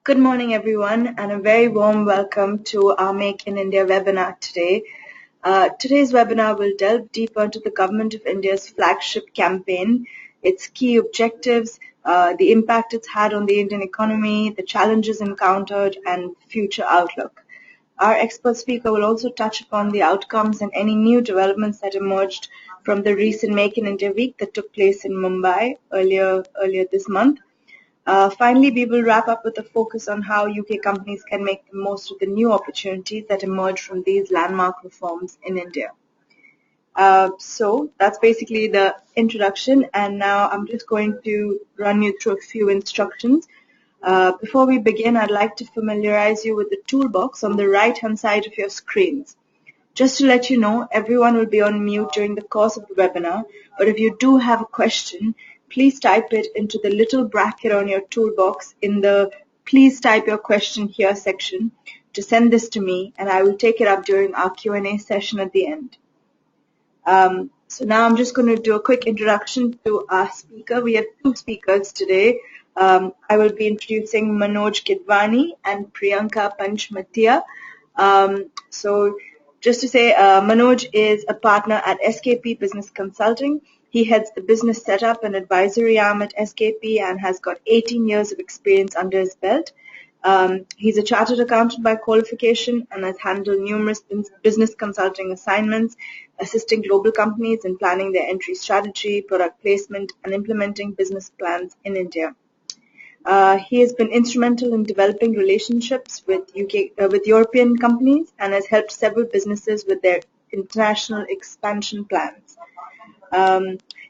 Good morning, everyone, and a very warm welcome to our Make in India webinar today. Today's webinar will delve deeper into the Government of India's flagship campaign, its key objectives, the impact it's had on the Indian economy, the challenges encountered, and future outlook. Our expert speaker will also touch upon the outcomes and any new developments that emerged from the recent Make in India week that took place in Mumbai earlier this month. Finally, we will wrap up with a focus on how UK companies can make the most of the new opportunities that emerge from these landmark reforms in India. So that's basically the introduction, and now I'm just going to run you through a few instructions. Before we begin, I'd like to familiarize you with the toolbox on the right-hand side of your screens. Just to let you know, everyone will be on mute during the course of the webinar, but if you do have a question, please type it into the little bracket on your toolbox in the Please Type Your Question Here section to send this to me, and I will take it up during our Q&A session at the end. So now I'm just going to do a quick introduction to our speaker. We have two speakers today. I will be introducing Manoj Kidwani and Priyanka Panchmatia. So just to say, Manoj is a partner at SKP Business Consulting. He heads the business setup and advisory arm at SKP and has got 18 years of experience under his belt. He's a chartered accountant by qualification and has handled numerous business consulting assignments, assisting global companies in planning their entry strategy, product placement, and implementing business plans in India. He has been instrumental in developing relationships with European companies and has helped several businesses with their international expansion plans.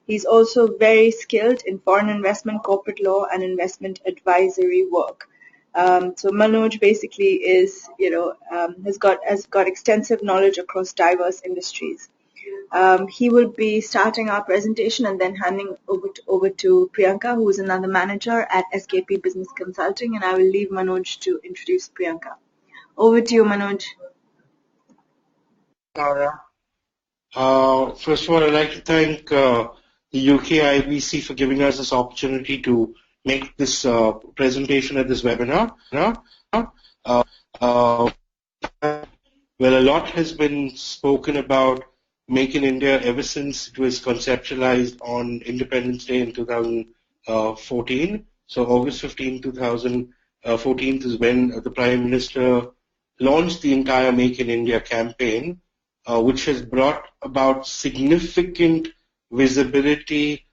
He's also very skilled in foreign investment, corporate law, and investment advisory work. So Manoj basically is, has got extensive knowledge across diverse industries. He will be starting our presentation and then handing over to Priyanka, who is another manager at SKP Business Consulting, and I will leave Manoj to introduce Priyanka. Over to you, Manoj. First of all, I'd like to thank the UK IBC for giving us this opportunity to make this presentation at this webinar. Well, a lot has been spoken about Make in India ever since it was conceptualized on Independence Day in 2014. So August 15, 2014 is when the Prime Minister launched the entire Make in India campaign, which has brought about significant visibility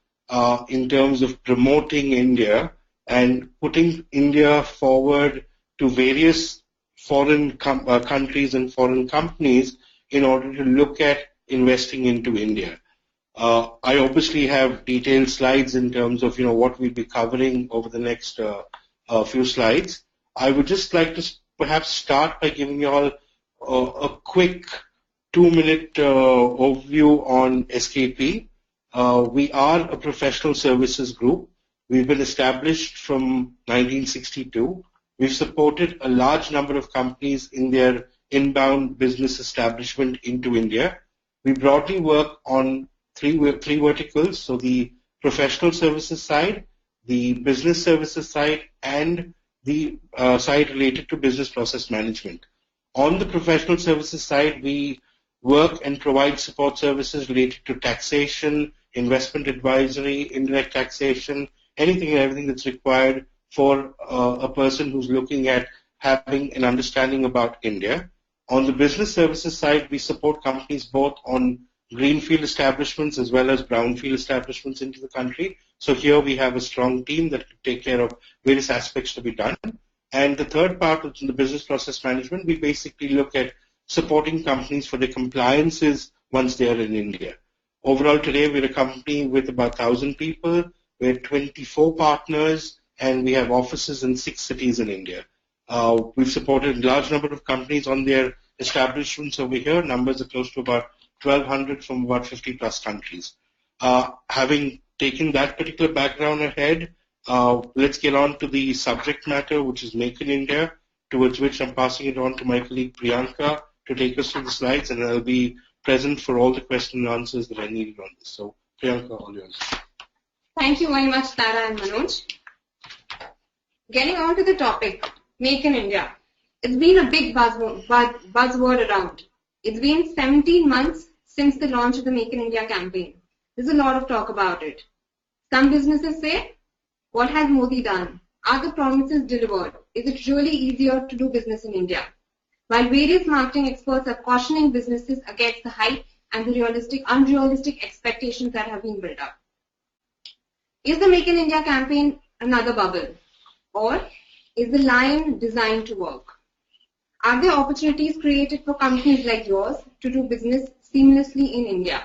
in terms of promoting India and putting India forward to various foreign countries and foreign companies in order to look at investing into India. I obviously have detailed slides in terms of what we'll be covering over the next few slides. I would just like to perhaps start by giving you all a quick 2-minute overview on SKP. We are a professional services group. We've been established from 1962. We've supported a large number of companies in their inbound business establishment into India. We broadly work on three verticals, so the professional services side, the business services side, and the side related to business process management. On the professional services side, we work and provide support services related to taxation, investment advisory, indirect taxation, anything and everything that's required for a person who's looking at having an understanding about India. On the business services side, we support companies both on greenfield establishments as well as brownfield establishments into the country. So here we have a strong team that can take care of various aspects to be done. And the third part, which is the business process management, we basically look at supporting companies for their compliances once they are in India. Overall, today we're a company with about 1,000 people. We're 24 partners, and we have offices in 6 cities in India. We've supported a large number of companies on their establishments over here. Numbers are close to about 1,200 from about 50 plus countries. Having taken that particular background ahead, let's get on to the subject matter, which is Make in India, towards which I'm passing it on to my colleague Priyanka to take us through the slides, and I'll be present for all the question and answers that I needed on this. So, Priyanka, all yours. Thank you very much, Tara and Manoj. Getting on to the topic, Make in India. It's been a big buzzword around. It's been 17 months since the launch of the Make in India campaign. There's a lot of talk about it. Some businesses say, what has Modi done? Are the promises delivered? Is it really easier to do business in India? While various marketing experts are cautioning businesses against the hype and the unrealistic expectations that have been built up. Is the Make in India campaign another bubble? Or is the line designed to work? Are there opportunities created for companies like yours to do business seamlessly in India?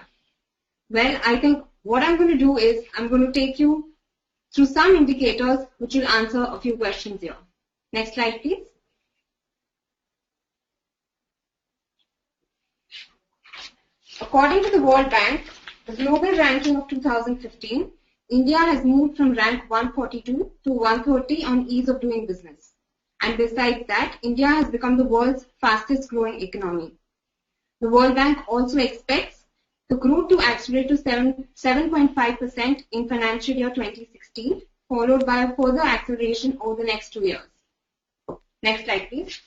Well, I think what I'm going to do is I'm going to take you through some indicators which will answer a few questions here. Next slide, please. According to the World Bank, the global ranking of 2015, India has moved from rank 142 to 130 on ease of doing business. And besides that, India has become the world's fastest growing economy. The World Bank also expects the growth to accelerate to 7.5% in financial year 2016, followed by a further acceleration over the next 2 years. Next slide, please.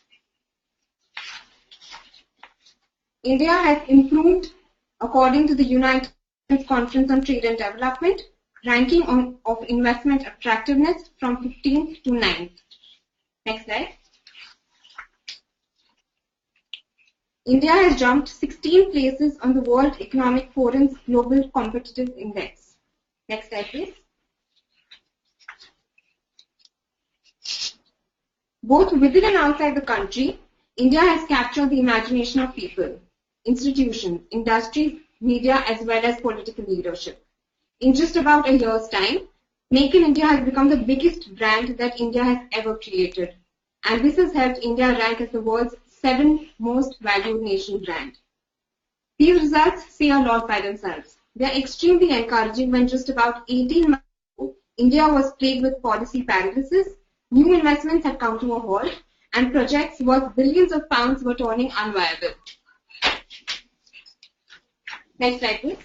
India has improved according to the United Nations Conference on Trade and Development, ranking of investment attractiveness from 15th to 9th. Next slide. India has jumped 16 places on the World Economic Forum's Global Competitive Index. Next slide, please. Both within and outside the country, India has captured the imagination of people, institutions, industries, media, as well as political leadership. In just about a year's time, Make in India has become the biggest brand that India has ever created. And this has helped India rank as the world's 7th most valued nation brand. These results say a lot by themselves. They are extremely encouraging when just about 18 months ago, India was plagued with policy paralysis, new investments had come to a halt, and projects worth billions of pounds were turning unviable. Next slide, please.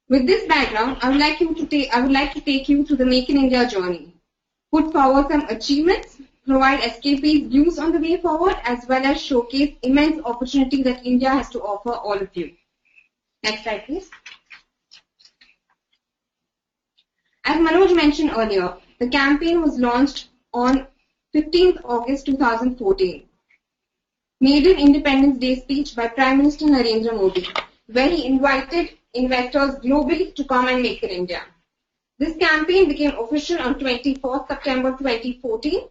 With this background, I would like to take you through the Make in India journey, put forward some achievements, provide SKP's views on the way forward, as well as showcase immense opportunity that India has to offer all of you. Next slide, please. As Manoj mentioned earlier, the campaign was launched on 15th August 2014. Maiden Independence Day speech by Prime Minister Narendra Modi, where he invited investors globally to come and make in India. This campaign became official on 24th September 2014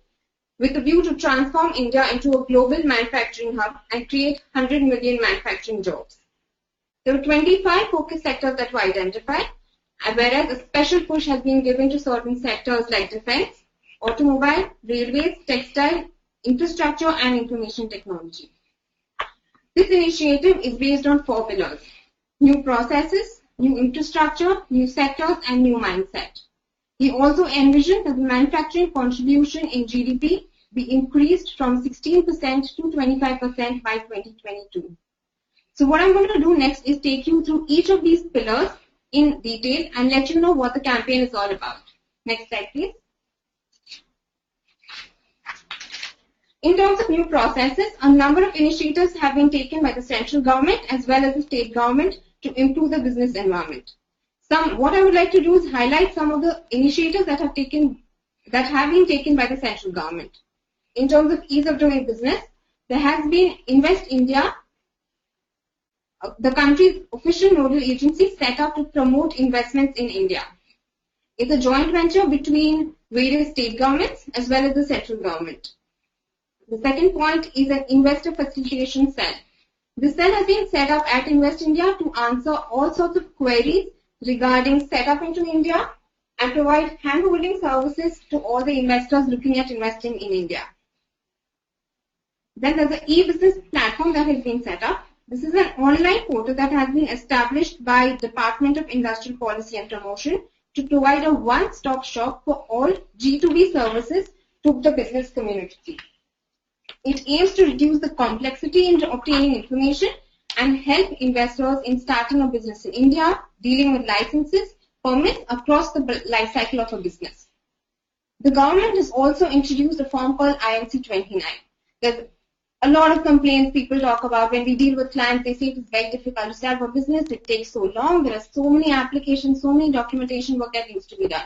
with a view to transform India into a global manufacturing hub and create 100 million manufacturing jobs. There were 25 focus sectors that were identified, whereas a special push has been given to certain sectors like defense, automobile, railways, textile, infrastructure and information technology. This initiative is based on 4 pillars: new processes, new infrastructure, new sectors and new mindset. He also envisioned that the manufacturing contribution in GDP be increased from 16% to 25% by 2022. So what I'm going to do next is take you through each of these pillars in detail and let you know what the campaign is all about. Next slide, please. In terms of new processes, a number of initiatives have been taken by the central government as well as the state government to improve the business environment. What I would like to do is highlight some of the initiatives that have been taken by the central government. In terms of ease of doing business, there has been Invest India, the country's official nodal agency set up to promote investments in India. It's a joint venture between various state governments as well as the central government. The second point is an investor facilitation cell. This cell has been set up at Invest India to answer all sorts of queries regarding setup into India and provide hand-holding services to all the investors looking at investing in India. Then there's an e-business platform that has been set up. This is an online portal that has been established by Department of Industrial Policy and Promotion to provide a one-stop shop for all G2B services to the business community. It aims to reduce the complexity in obtaining information and help investors in starting a business in India, dealing with licenses, permits across the life cycle of a business. The government has also introduced a form called INC 29. There's a lot of complaints people talk about when we deal with clients. They say it is very difficult to start a business. It takes so long. There are so many applications, so many documentation work that needs to be done.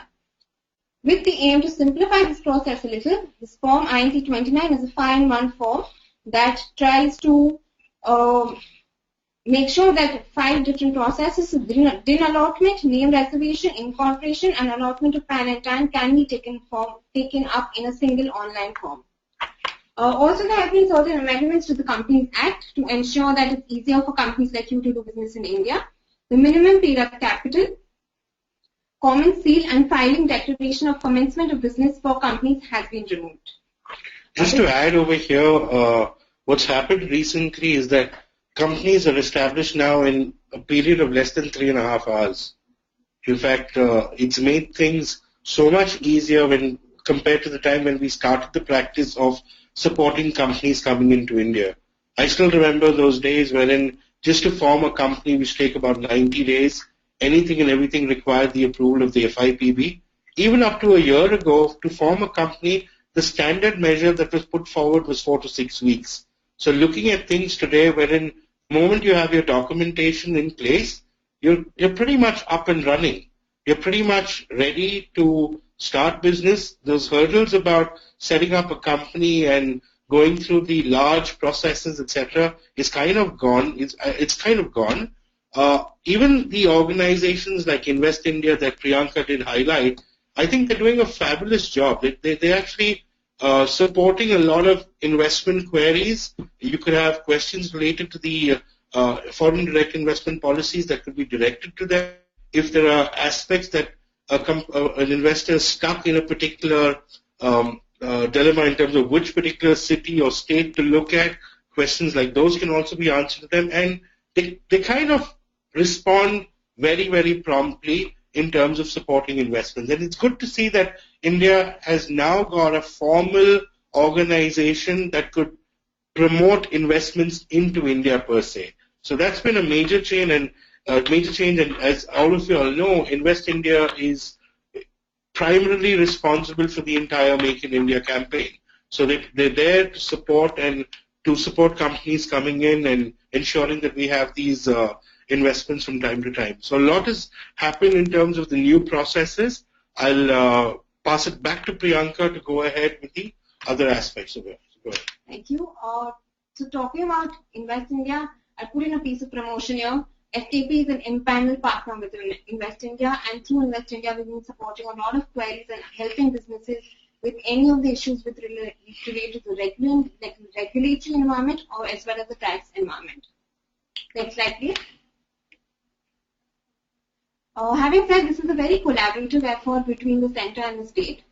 With the aim to simplify this process a little, this form INC 29 is a 5-in-1 form that tries to make sure that 5 different processes of DIN allotment, name reservation, incorporation, and allotment of PAN and TAN can be taken up in a single online form. Also, there have been certain amendments to the Companies Act to ensure that it's easier for companies like you to do business in India. The minimum paid-up capital, common seal, and filing declaration of commencement of business for companies has been removed. Just to add over here, what's happened recently is that companies are established now in a period of less than 3.5 hours. In fact, it's made things so much easier when compared to the time when we started the practice of supporting companies coming into India. I still remember those days wherein just to form a company which take about 90 days, anything and everything required the approval of the FIPB. Even up to a year ago, to form a company, the standard measure that was put forward was 4 to 6 weeks. So looking at things today wherein the moment you have your documentation in place, you're pretty much up and running. You're pretty much ready to start business. Those hurdles about setting up a company and going through the large processes, etc., is kind of gone. It's kind of gone. Even the organizations like Invest India that Priyanka did highlight, I think they're doing a fabulous job. They're actually supporting a lot of investment queries. You could have questions related to the foreign direct investment policies that could be directed to them. If there are aspects that an investor is stuck in a particular dilemma in terms of which particular city or state to look at, questions like those can also be answered to them. And they kind of respond very, very promptly in terms of supporting investments. And it's good to see that India has now got a formal organization that could promote investments into India per se. So that's been a major change, and as all of you all know, Invest India is primarily responsible for the entire Make in India campaign. So they're there to support companies coming in and ensuring that we have these investments from time to time. So a lot has happened in terms of the new processes. I'll pass it back to Priyanka to go ahead with the other aspects of it. Go ahead. Thank you. So talking about Invest India, I put in a piece of promotion here. FTP is an impaneled partner with Invest India, and through Invest India, we've been supporting a lot of queries and helping businesses with any of the issues related to the regulatory environment or as well as the tax environment. Next slide, please. Having said this is a very collaborative effort between the center and the state.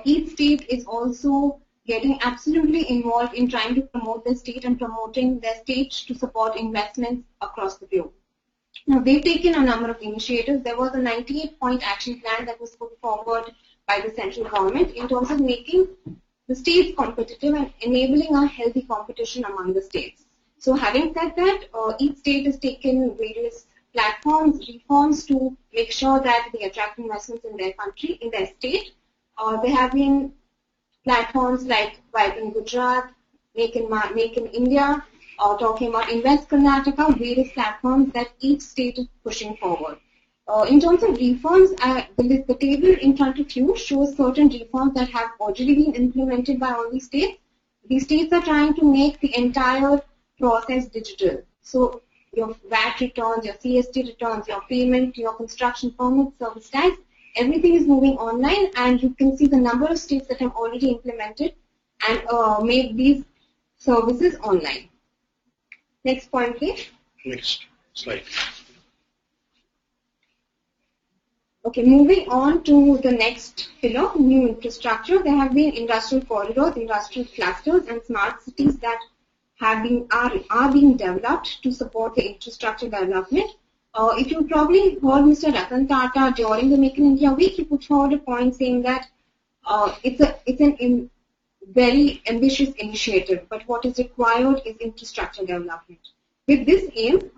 Each state is also getting absolutely involved in trying to promote their state and promoting their state to support investments across the globe. Now, they've taken a number of initiatives. There was a 98-point action plan that was put forward by the central government in terms of making the states competitive and enabling a healthy competition among the states. So having said that, each state has taken various platforms, reforms to make sure that they attract investments in their country, in their state. There have been platforms like Vibrant Gujarat, Make in India, talking about Invest Karnataka, various platforms that each state is pushing forward. In terms of reforms, the table in front of you shows certain reforms that have already been implemented by all these states. These states are trying to make the entire process digital. So your VAT returns, your CST returns, your payment, your construction permits, service tax, everything is moving online, and you can see the number of states that have already implemented and made these services online. Next point, please. Next slide. Okay, moving on to the next pillar, new infrastructure. There have been industrial corridors, industrial clusters, and smart cities that are being developed to support the infrastructure development. If you probably heard Mr. Ratan Tata during the Make in India Week, he put forward a point saying that it's a very ambitious initiative, but what is required is infrastructure development. With this aim,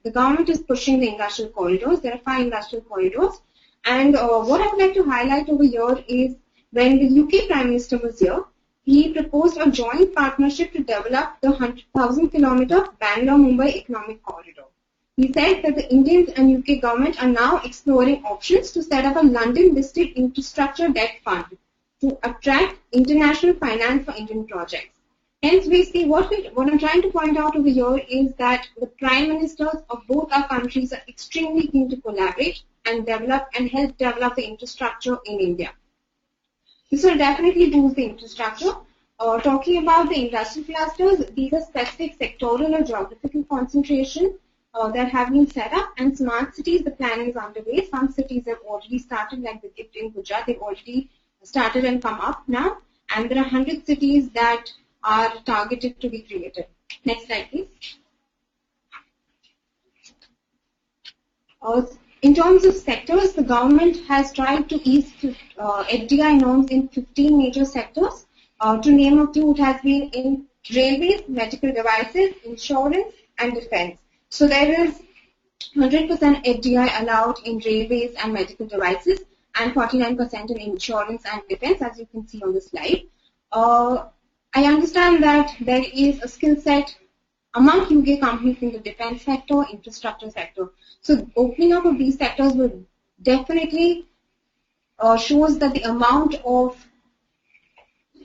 the government is pushing the industrial corridors. There are 5 industrial corridors. And what I would like to highlight over here is when the UK Prime Minister was here, he proposed a joint partnership to develop the 1,000-kilometer Bangalore-Mumbai economic corridor. He said that the Indian and UK government are now exploring options to set up a London-listed infrastructure debt fund to attract international finance for Indian projects. Hence, we see what I'm trying to point out over here is that the prime ministers of both our countries are extremely keen to collaborate and develop and help develop the infrastructure in India. This will definitely boost the infrastructure. Talking about the industrial clusters, these are specific sectoral or geographical concentration that have been set up, and smart cities, the planning is underway. Some cities have already started, like the GIFT in Gujarat, they've already started and come up now, and there are 100 cities that are targeted to be created. Next slide, please. In terms of sectors, the government has tried to ease FDI norms in 15 major sectors. To name a few, it has been in railways, medical devices, insurance, and defense. So there is 100% FDI allowed in railways and medical devices, and 49% in insurance and defense, as you can see on the slide. I understand that there is a skill set among UK companies in the defense sector, infrastructure sector. So opening up of these sectors will definitely shows that the amount of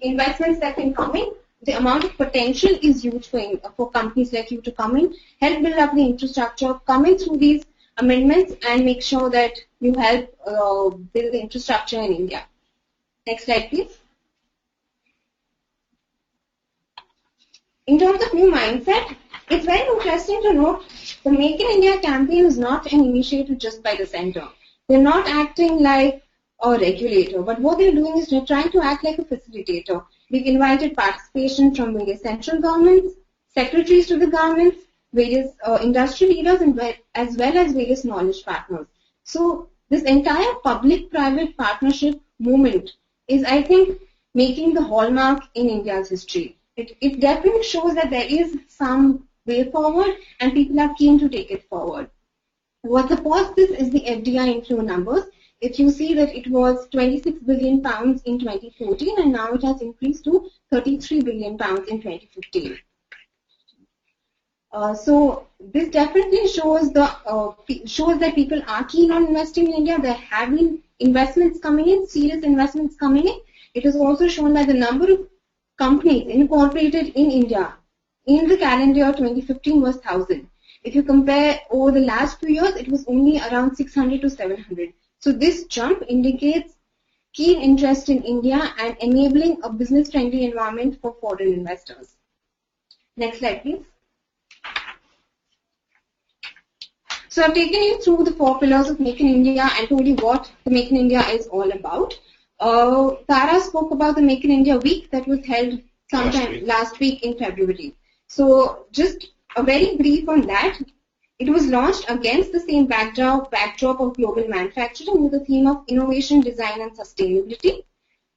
investments that can come in, the amount of potential is huge for companies like you to come in, help build up the infrastructure, come in through these amendments and make sure that you help build the infrastructure in India. Next slide, please. In terms of new mindset, it's very interesting to note the Make in India campaign is not an initiative just by the center. They're not acting like a regulator, but what they're doing is they're trying to act like a facilitator. We've invited participation from various central governments, secretaries to the governments, various industry leaders, and as well as various knowledge partners. So this entire public-private partnership movement is, I think, making the hallmark in India's history. It definitely shows that there is some way forward and people are keen to take it forward. What supports this is the FDI inflow numbers. If you see that it was 26 billion pounds in 2014 and now it has increased to 33 billion pounds in 2015. So this definitely shows that people are keen on investing in India. There have been investments coming in, serious investments coming in. It is also shown by the number of companies incorporated in India in the calendar year 2015 was 1,000. If you compare over the last few years, it was only around 600 to 700. So this jump indicates keen interest in India and enabling a business-friendly environment for foreign investors. Next slide, please. So I've taken you through the 4 pillars of Make in India and told you what the Make in India is all about. Tara spoke about the Make in India week that was held sometime last week in February. So just a very brief on that. It was launched against the same backdrop of global manufacturing with the theme of innovation, design, and sustainability.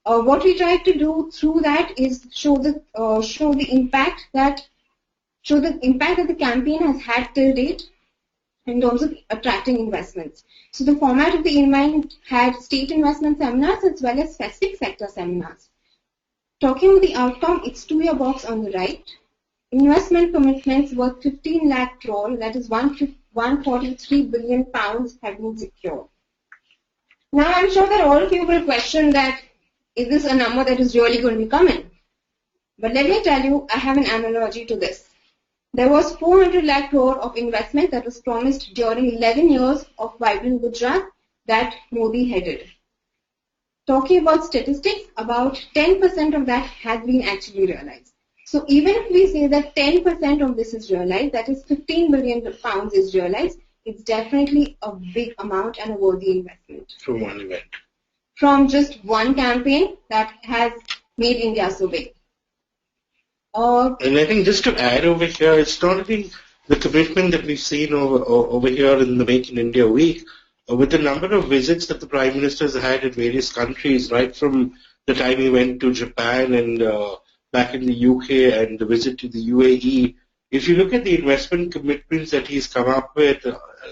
What we tried to do through that is show the impact that the campaign has had till date in terms of attracting investments. So the format of the event had state investment seminars as well as specific sector seminars. Talking about the outcome, it's to your box on the right. Investment commitments worth 15 lakh crore, that is 143 billion pounds, have been secured. Now I'm sure that all of you will question that, is this a number that is really going to be coming? But let me tell you, I have an analogy to this. There was 400 lakh crore of investment that was promised during 11 years of vibrant Gujarat that Modi headed. Talking about statistics, about 10% of that has been actually realized. So even if we say that 10% of this is realized, that is 15 billion pounds is realized, it's definitely a big amount and a worthy investment. From one event. From just one campaign that has made India so big. And I think just to add over here, it's not only the commitment that we've seen over here in the Make in India week, with the number of visits that the Prime Minister has had in various countries, right from the time he went to Japan and back in the UK and the visit to the UAE. If you look at the investment commitments that he's come up with,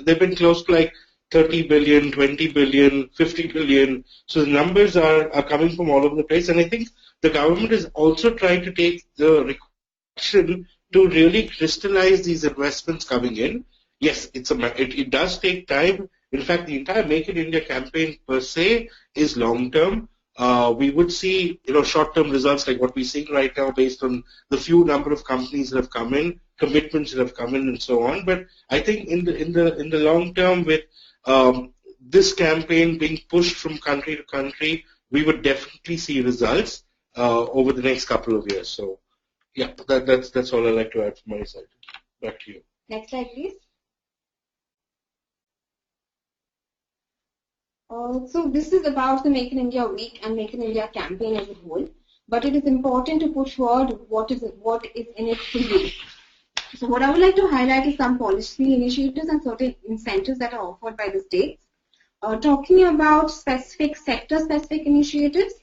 they've been close to like 30 billion, 20 billion, 50 billion. So the numbers are coming from all over the place. And I think the government is also trying to take the action to really crystallize these investments coming in. Yes, it does take time. In fact, the entire Make in India campaign per se is long term. We would see, short-term results like what we're seeing right now based on the few number of companies that have come in, commitments that have come in, and so on. But I think in the long term, with this campaign being pushed from country to country, we would definitely see results over the next couple of years. So, yeah, that's all I'd like to add from my side. Back to you. Next slide, please. So this is about the Make in India Week and Make in India campaign as a whole. But it is important to push forward what is in it for you. So what I would like to highlight is some policy initiatives and certain incentives that are offered by the states. Talking about sector-specific initiatives,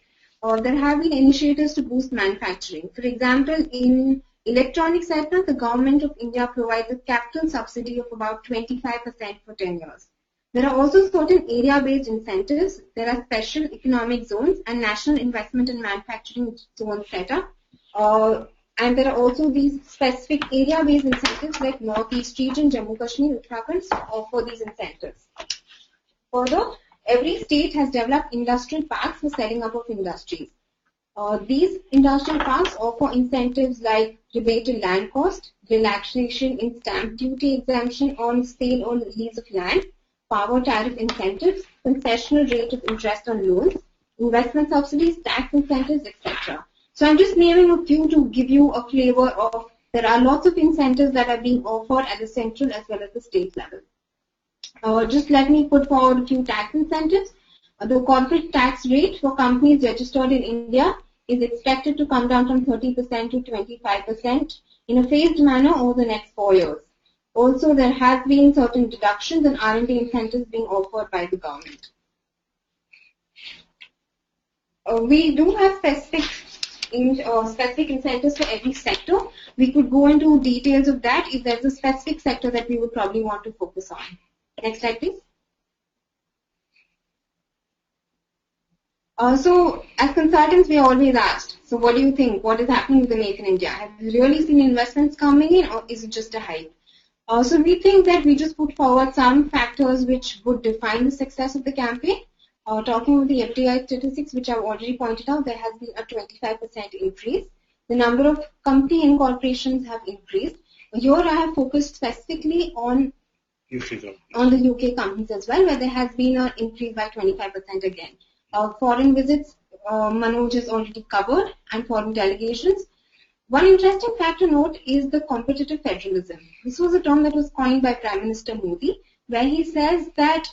there have been initiatives to boost manufacturing. For example, in electronic sector, the government of India provides a capital subsidy of about 25% for 10 years. There are also certain area-based incentives. There are special economic zones and national investment in manufacturing zones set up. And there are also these specific area-based incentives like Northeast region, Jammu Kashmir, Uttarakhand offer these incentives. Further, every state has developed industrial parks for setting up of industries. These industrial parks offer incentives like rebated land cost, relaxation in stamp duty exemption on sale or lease of land, power tariff incentives, concessional rate of interest on loans, investment subsidies, tax incentives, etc. So I'm just naming a few to give you a flavor of there are lots of incentives that are being offered at the central as well as the state level. Just let me put forward a few tax incentives. The corporate tax rate for companies registered in India is expected to come down from 30% to 25% in a phased manner over the next 4 years. Also, there has been certain deductions and R&D incentives being offered by the government. We do have specific incentives for every sector. We could go into details of that if there's a specific sector that we would probably want to focus on. Next slide, please. So, as consultants, we are always asked, so what do you think? What is happening with the Make in India? Have you really seen investments coming in, or is it just a hype? So we think that we just put forward some factors which would define the success of the campaign. Talking about the FDI statistics, which I've already pointed out, there has been a 25% increase. The number of company incorporations have increased. Here I have focused specifically on the UK companies as well, where there has been an increase by 25% again. Foreign visits, Manoj has already covered, and foreign delegations. One interesting fact to note is the competitive federalism. This was a term that was coined by Prime Minister Modi, where he says that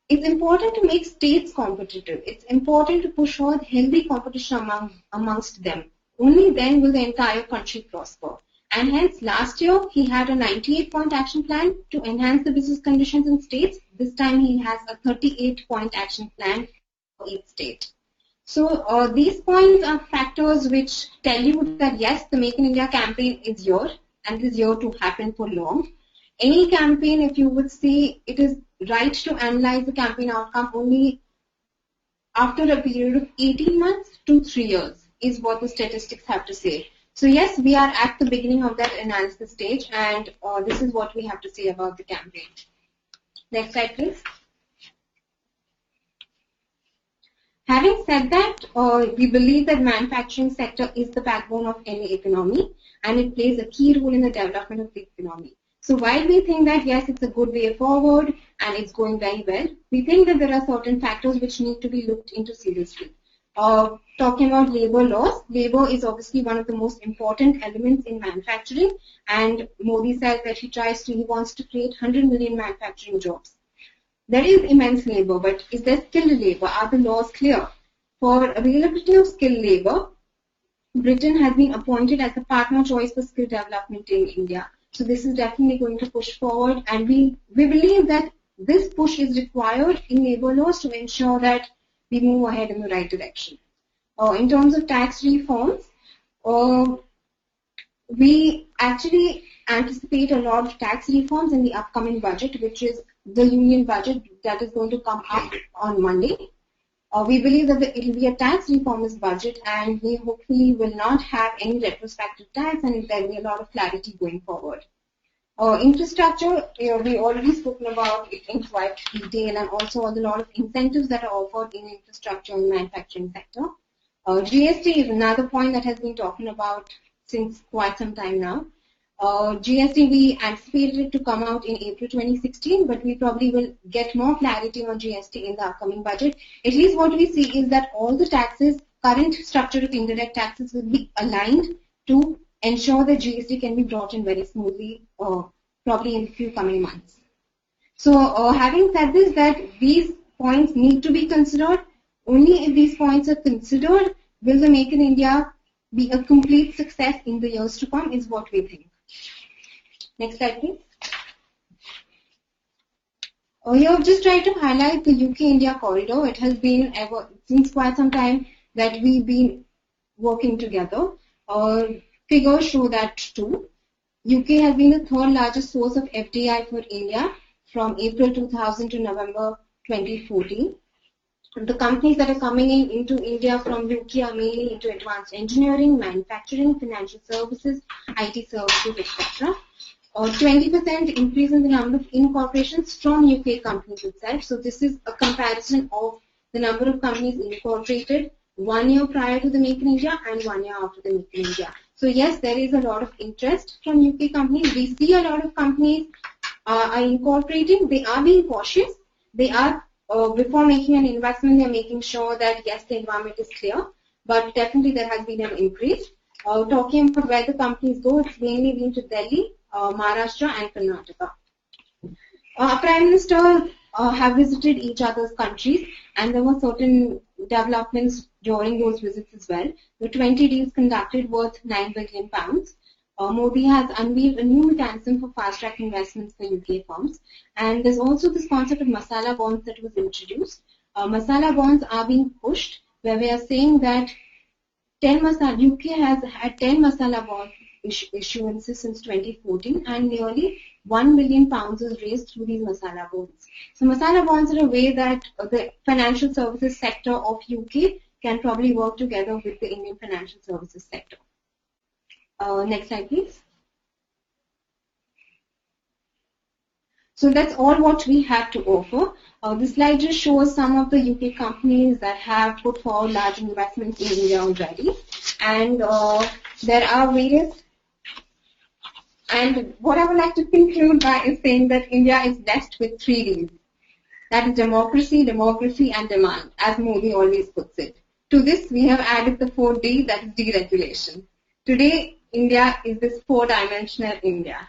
it's important to make states competitive. It's important to push forward healthy competition amongst them. Only then will the entire country prosper. And hence, last year, he had a 98-point action plan to enhance the business conditions in states. This time, he has a 38-point action plan for each state. So, these points are factors which tell you that, yes, the Make in India campaign is here and is here to happen for long. Any campaign, if you would see, it is right to analyze the campaign outcome only after a period of 18 months to 3 years is what the statistics have to say. So yes, we are at the beginning of that analysis stage, and this is what we have to say about the campaign. Next slide, please. Having said that, we believe that manufacturing sector is the backbone of any economy, and it plays a key role in the development of the economy. So while we think that yes, it's a good way forward and it's going very well, we think that there are certain factors which need to be looked into seriously. Talking about labor laws, labor is obviously one of the most important elements in manufacturing, and Modi says that he wants to create 100 million manufacturing jobs. There is immense labor, but is there skilled labor? Are the laws clear? For availability of skilled labor, Britain has been appointed as the partner choice for skill development in India. So this is definitely going to push forward, and we believe that this push is required in labor laws to ensure that we move ahead in the right direction. In terms of tax reforms, we actually anticipate a lot of tax reforms in the upcoming budget, which is the union budget that is going to come up on Monday. We believe that it will be a tax reformist budget, and we hopefully will not have any retrospective tax, and there will be a lot of clarity going forward. Infrastructure, we already spoken about it in quite detail, and also a lot of incentives that are offered in infrastructure and manufacturing sector. GST is another point that has been talking about since quite some time now. GST, we anticipated it to come out in April 2016, but we probably will get more clarity on GST in the upcoming budget. At least what we see is that all the taxes, current structure of indirect taxes will be aligned to ensure that GST can be brought in very smoothly, probably in a few coming months. So having said this, that these points need to be considered. Only if these points are considered will the Make in India be a complete success in the years to come, is what we think. Next slide, please. Here I've just tried to highlight the UK-India corridor. It has been since quite some time that we've been working together. Figures show that too. UK has been the third largest source of FDI for India from April 2000 to November 2014. The companies that are coming into India from UK are mainly into advanced engineering, manufacturing, financial services, IT services, etc. 20% increase in the number of incorporations from UK companies itself. So this is a comparison of the number of companies incorporated 1 year prior to the Make in India and 1 year after the Make in India. So yes, there is a lot of interest from UK companies. We see a lot of companies are incorporating. They are being cautious. They are, before making an investment, they are making sure that yes, the environment is clear. But definitely there has been an increase. Talking about where the companies go, it's mainly been to Delhi, Maharashtra and Karnataka. Prime Minister have visited each other's countries, and there were certain developments during those visits as well. The 20 deals conducted worth £9 billion. Modi has unveiled a new mechanism for fast-track investments for UK firms. And there's also this concept of masala bonds that was introduced. Masala bonds are being pushed, where we are saying that UK has had 10 masala bond issuances since 2014, and nearly £1 billion is raised through these masala bonds. So masala bonds are a way that the financial services sector of UK can probably work together with the Indian financial services sector. Next slide, please. So that's all what we have to offer. This slide just shows some of the UK companies that have put forward large investments in India already. And there are various. And what I would like to conclude by is saying that India is blessed with 3 Ds. That is democracy, demography, and demand, as Modi always puts it. To this, we have added the 4th D, that is deregulation. Today, India is this 4-dimensional India.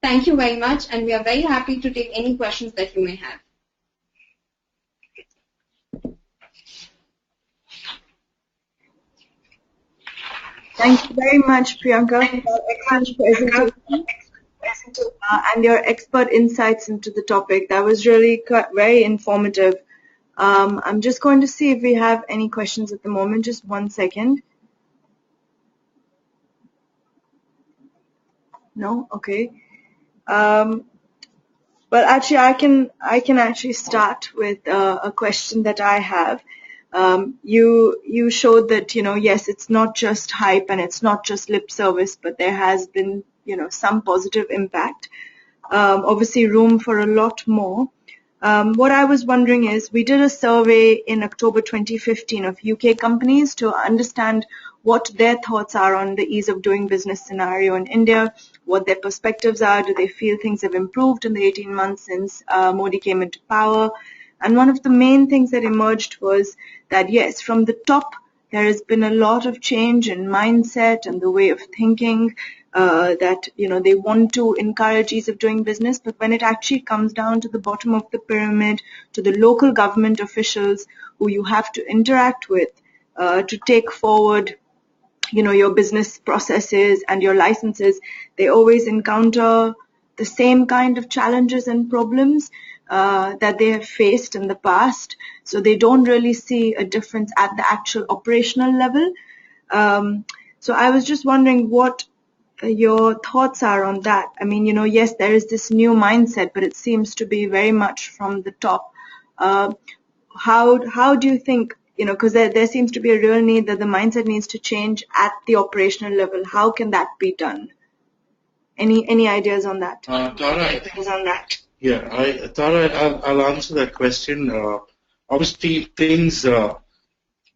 Thank you very much, and we are very happy to take any questions that you may have. Thank you very much, Priyanka, for your excellent presentation and your expert insights into the topic. That was really very informative. I'm just going to see if we have any questions at the moment. Just 1 second. No? Okay. Well, actually, I can actually start with a question that I have. You showed that, yes, it's not just hype and it's not just lip service, but there has been, some positive impact. Obviously, room for a lot more. What I was wondering is, we did a survey in October 2015 of UK companies to understand what their thoughts are on the ease of doing business scenario in India, what their perspectives are, do they feel things have improved in the 18 months since Modi came into power. And one of the main things that emerged was that, yes, from the top, there has been a lot of change in mindset and the way of thinking, that, they want to encourage ease of doing business. But when it actually comes down to the bottom of the pyramid, to the local government officials who you have to interact with to take forward, your business processes and your licenses, they always encounter the same kind of challenges and problems that they have faced in the past. So they don't really see a difference at the actual operational level. So I was just wondering what your thoughts are on that. I mean, yes, there is this new mindset, but it seems to be very much from the top. How do you think, because there seems to be a real need that the mindset needs to change at the operational level. How can that be done? Any ideas on that? Tara, I'll answer that question. Obviously, things do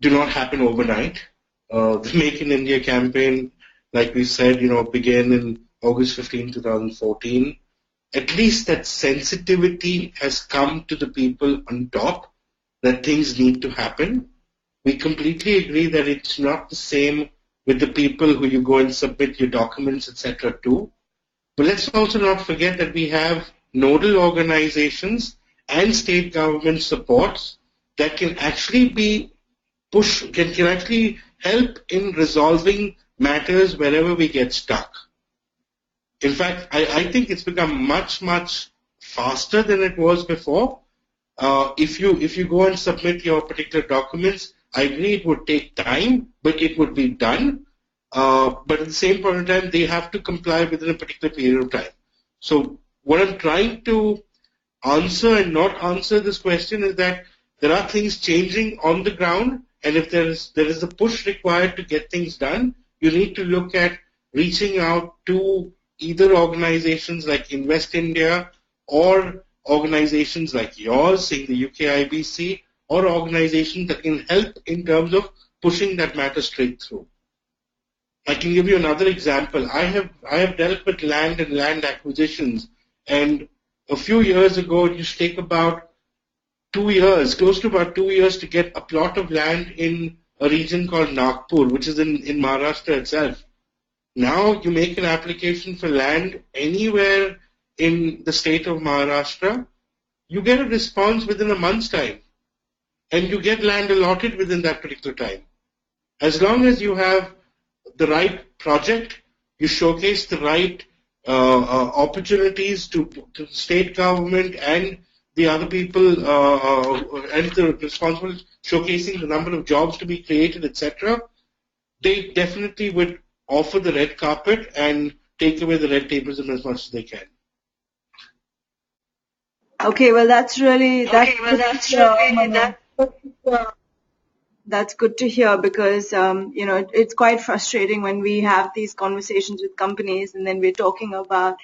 not happen overnight. The Make in India campaign, like we said, began in August 15, 2014. At least that sensitivity has come to the people on top that things need to happen. We completely agree that it's not the same with the people who you go and submit your documents, etc. to. But let's also not forget that we have nodal organizations and state government supports that can actually can actually help in resolving matters wherever we get stuck. In fact, I think it's become much, much faster than it was before. If you go and submit your particular documents, I agree it would take time, but it would be done. But at the same point in time, they have to comply within a particular period of time. So what I'm trying to answer and not answer this question is that there are things changing on the ground, and if there is a push required to get things done, you need to look at reaching out to either organizations like Invest India or organizations like yours, saying the UKIBC, or organizations that can help in terms of pushing that matter straight through. I can give you another example. I have dealt with land and land acquisitions, and a few years ago it used to take about 2 years, close to about 2 years, to get a plot of land in a region called Nagpur, which is in Maharashtra itself. Now you make an application for land anywhere in the state of Maharashtra, you get a response within a month's time, and you get land allotted within that particular time. As long as you have the right project, you showcase the right opportunities to the state government and the other people and the responsible, showcasing the number of jobs to be created, etc., they definitely would offer the red carpet and take away the red tapeism as much as they can. Okay, well that's good to hear because it's quite frustrating when we have these conversations with companies and then we're talking about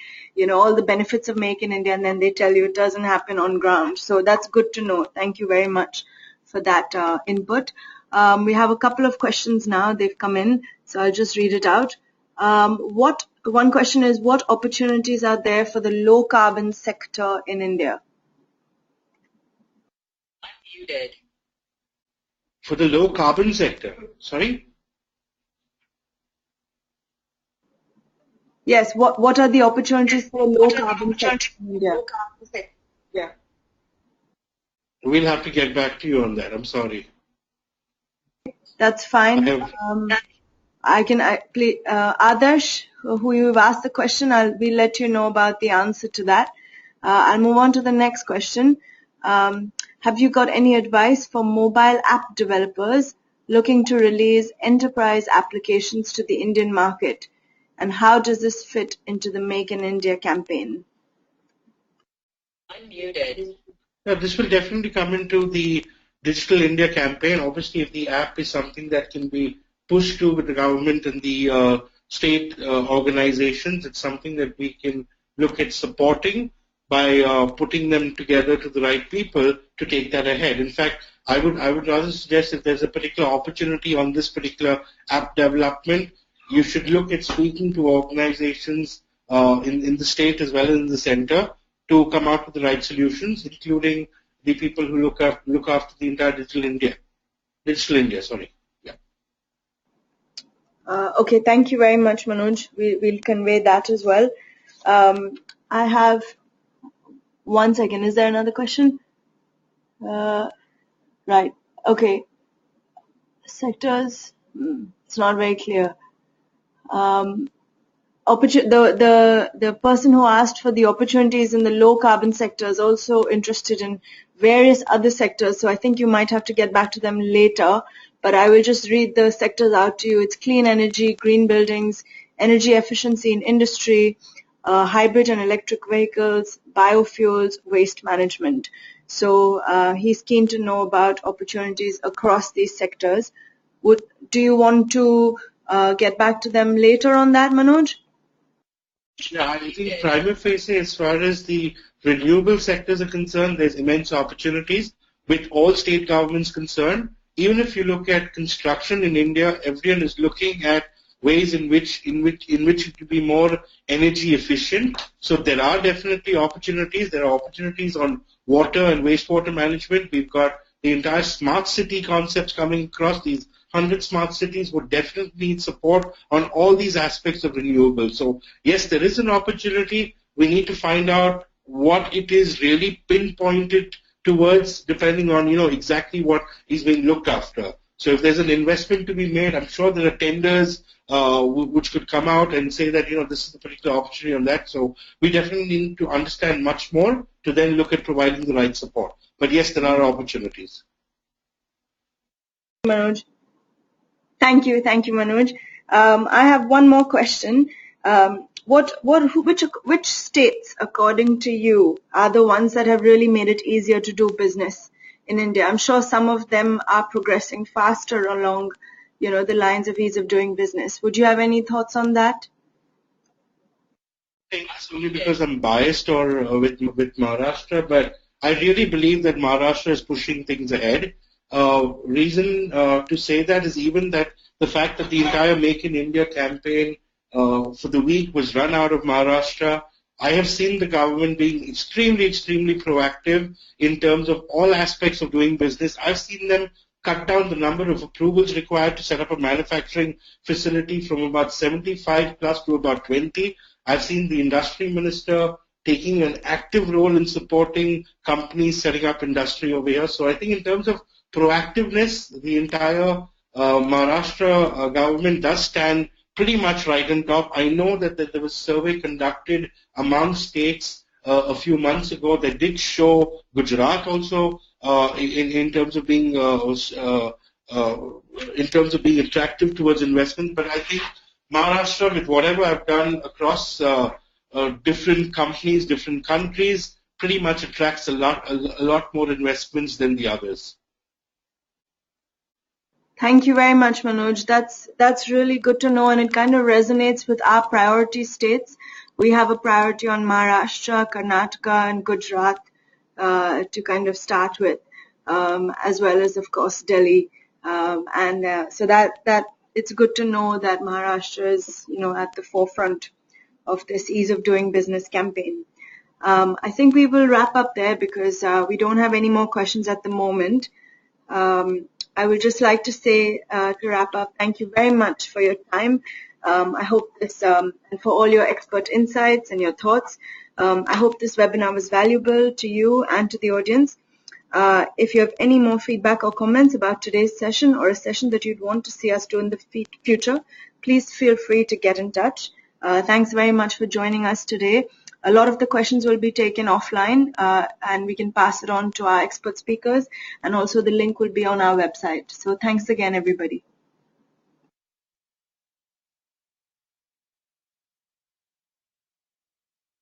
all the benefits of Make in India and then they tell you it doesn't happen on ground. So that's good to know. Thank you very much for that input. We have a couple of questions now. They've come in, so I'll just read it out. One question is, what opportunities are there for the low carbon sector in India? Unmuted. For the low carbon sector, sorry? Yes, what are the opportunities for low carbon sector in India? Yeah. We'll have to get back to you on that. I'm sorry. That's fine. Please, Adarsh, who you've asked the question, we'll let you know about the answer to that. I'll move on to the next question. Have you got any advice for mobile app developers looking to release enterprise applications to the Indian market? And how does this fit into the Make in India campaign? Unmuted. Yeah, this will definitely come into the Digital India campaign. Obviously, if the app is something that can be pushed to with the government and the state organizations, it's something that we can look at supporting by putting them together to the right people to take that ahead. In fact, I would rather suggest if there's a particular opportunity on this particular app development, you should look at speaking to organizations in the state as well as in the center to come out with the right solutions, including the people who look after the entire Digital India. Yeah. Okay, thank you very much, Manoj. We'll convey that as well. I have 1 second. Is there another question? Right. Okay. Sectors. It's not very clear. The person who asked for the opportunities in the low carbon sector is also interested in various other sectors. So I think you might have to get back to them later. But I will just read the sectors out to you. It's clean energy, green buildings, energy efficiency in industry, hybrid and electric vehicles, biofuels, waste management. So he's keen to know about opportunities across these sectors. Do you want to get back to them later on that, Manoj? Yeah, I think prima facie, as far as the renewable sectors are concerned, there's immense opportunities with all state governments concerned. Even if you look at construction in India, everyone is looking at ways in which it could be more energy efficient. So there are definitely opportunities. There are opportunities on water and wastewater management. We've got the entire smart city concepts coming across. These 100 smart cities would definitely need support on all these aspects of renewable. So yes, there is an opportunity. We need to find out what it is really pinpointed towards, depending on exactly what is being looked after. So if there's an investment to be made, I'm sure there are tenders which could come out and say that this is a particular opportunity on that. So we definitely need to understand much more to then look at providing the right support. But yes, there are opportunities. Manoj. Thank you, Manoj. I have one more question. Which states, according to you, are the ones that have really made it easier to do business in India? I'm sure some of them are progressing faster along, the lines of ease of doing business. Would you have any thoughts on that? I think it's only because I'm biased or with Maharashtra, but I really believe that Maharashtra is pushing things ahead. Reason to say that is even that the fact that the entire Make in India campaign for the week was run out of Maharashtra. I have seen the government being extremely, extremely proactive in terms of all aspects of doing business. I've seen them cut down the number of approvals required to set up a manufacturing facility from about 75 plus to about 20. I've seen the industry minister taking an active role in supporting companies setting up industry over here. So I think in terms of proactiveness, the entire Maharashtra government does stand pretty much right on top. I know that there was a survey conducted among states a few months ago that did show Gujarat also in terms of being attractive towards investment. But I think Maharashtra, with whatever I've done across different companies, different countries, pretty much attracts a lot more investments than the others. Thank you very much, Manoj. That's really good to know, and it kind of resonates with our priority states. We have a priority on Maharashtra, Karnataka, and Gujarat to kind of start with, as well as, of course, Delhi. So that it's good to know that Maharashtra is, at the forefront of this ease of doing business campaign. I think we will wrap up there because we don't have any more questions at the moment. I would just like to say to wrap up, thank you very much for your time. I hope this, and for all your expert insights and your thoughts, I hope this webinar was valuable to you and to the audience. If you have any more feedback or comments about today's session or a session that you'd want to see us do in the future, please feel free to get in touch. Thanks very much for joining us today. A lot of the questions will be taken offline and we can pass it on to our expert speakers, and also the link will be on our website. So thanks again, everybody.